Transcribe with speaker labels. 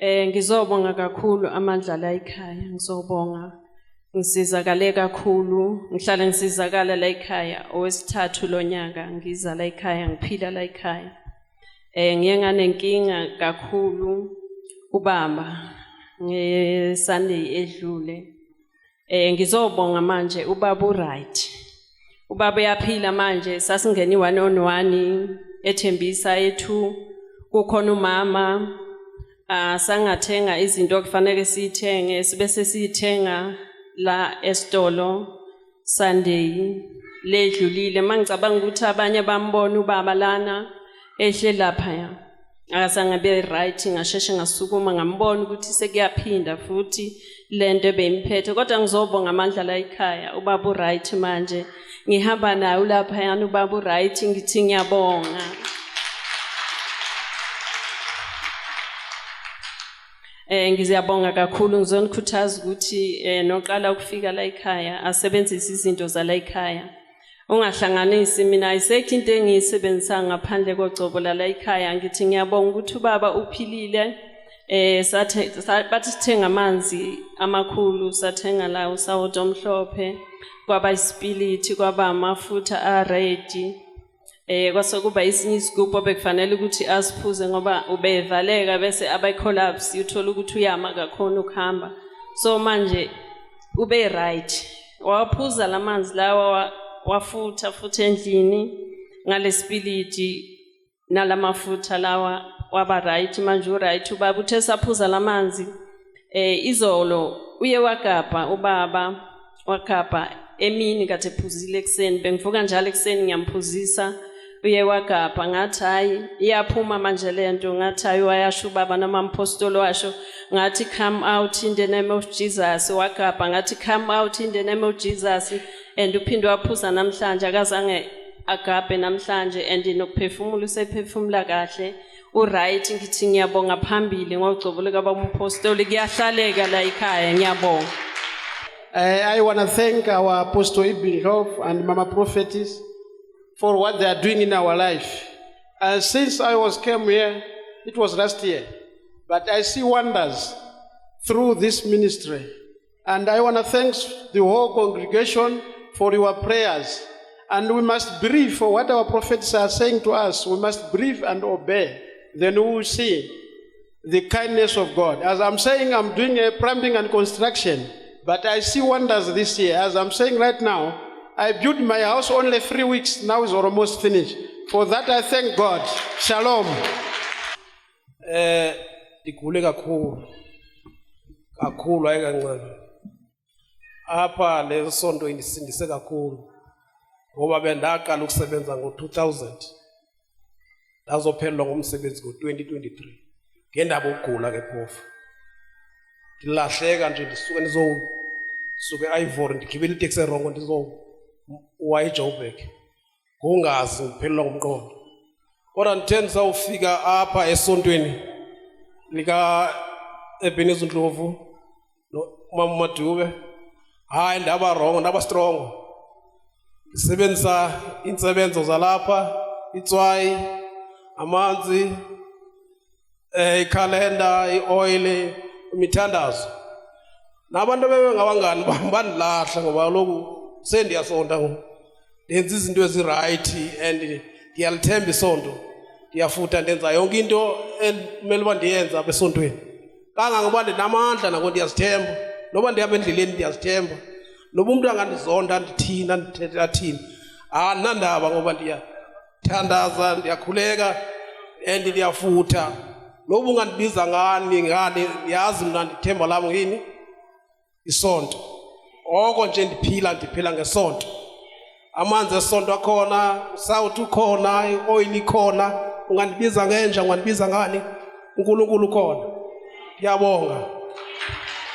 Speaker 1: Ngizobonga kakhulu amandla la ekhaya, ngizobonga. Ngisizakale kakhulu, ngihlala ngisizakala la ekhaya owesithathu lo nyaka ngiza la ekhaya ngiphila la ekhaya. Ngiye nganenkinga kakhulu ubaba ngeSunday edlule. Ngizobonga manje ubaba uright. Ubaba uyaphila manje sasingeni 1-on-1 ethembisa ethu kukhona umama sangathenga izinto kufanele sithenge sibe sesithenga la esitolo Sunday ledlulile mangicabanga ukuthi abanye bambona ubaba lana ehle lapha ya akasangabe right ngasheshe ngasukuma ngambona ukuthi sekuyaphinda futhi lento ebeyimphethe kodwa ngizobonga amandla la ekhaya ubaba uright manje ngihamba naye lapha yana ubaba uright ngithi ngiyabonga. Ngiziyabonga kakhulu ngizonikhuthaza ukuthi noqala ukufika la ekhaya asebenzise izinto za la ekhaya ungahlanganisi mina ayisekho into engiyisebenzisa ngaphandle kogcobo la ekhaya ngithi ngiyabonga ukuthi ubaba uphilile bathi sithenga amanzi amakhulu sathenga la usawoti omhlophe kwaba isipiliti kwaba amafutha a-red kwase kuba isinye isigubhu bekufanele ukuthi asiphuze ngoba ubevaleka bese abayicollapse uthola ukuthi uyama kakhona ukuhamba so manje ube right waphuza lamanzi lawa wafutha futhi endlini ngalesipiliti nalamafutha lawa waba right manje uright ubaba uthe saphuza lamanzi izolo uye wagabha ubaba wagabha emini kade ephuzile ekseni bengivuka njalo ekseni ngiyamphuzisa uye wagabha ngathi hayi iyaphuma manje lento ngathi hayi wayasho ubaba namampostoli washo ngathi come out in the name of Jesus wagabha ngathi come out in the name of Jesus and uphinde waphuza namhlanje akazange agabhe namhlanje and nokuphefumula usephefumula kahle uright ngithi ngiyabonga phambili ngogcobo lika bampostoli kuyahlaleka la ekhaya ngiyabonga.
Speaker 2: I want to thank our Apostle Ibn Hof and Mama Prophetess for what they are doing in our life. Since I came here, it was last year, but I see wonders through this ministry. And I want to thank the whole congregation for your prayers. And we must believe for what our prophets are saying to us. We must believe and obey. Then we will see the kindness of God. As I'm saying, I'm doing a plumbing and construction. But I see wonders this year. As I'm saying right now, I built my house only 3 weeks. Now it's almost finished. For that, I thank God. Shalom.
Speaker 3: Dikule kakhulu ayikancane. Apha lesonto indisindise kakhulu. Ngoba bendaqala ukusebenza ngo-2000. Ndazophelelwa ngumsebenzi ngo-2023. Ngendaba ukugula ke phofu. Ndilahleka nje ndisuke eIvory ndigibela iteksi erongo ndizowa eJoburg ngongazi ngiphelelwa ngumqondo kodwa ndithe ndisawufika apha esontweni lika Ebenezer Ndlovu noMama Madube hayi ndaba wrong ndaba strong ndisebenzisa insebenzo zalapha itswayi amanzi ikhalenda ioil imithandazo nabantu bebengabangani bandilahla ngoba lokhu sendiyasonta ndenza izinto eziright and ngiyalithemba isonto ndiyafuta ndenza yonke into ekumele uba ndiyenza besontweni kangangoba ndinamandla nako ndiyazithemba noba ndihamba endleleni ndiyazithemba noba umuntu angandizonda ndithina ndithetha thina andinandaba ngoba ndiyathandaza ndiyakhuleka and ndiyafutha noba ungandibiza ngani yazi mna ndithemba lami ngini isonto oko nje ndiphila ngesonto amanzi esonto akhona usawuthi ukhona ioil ikhona ungandibiza ngenja ungandibiza ngani uNkulunkulu khona ngiyabonga.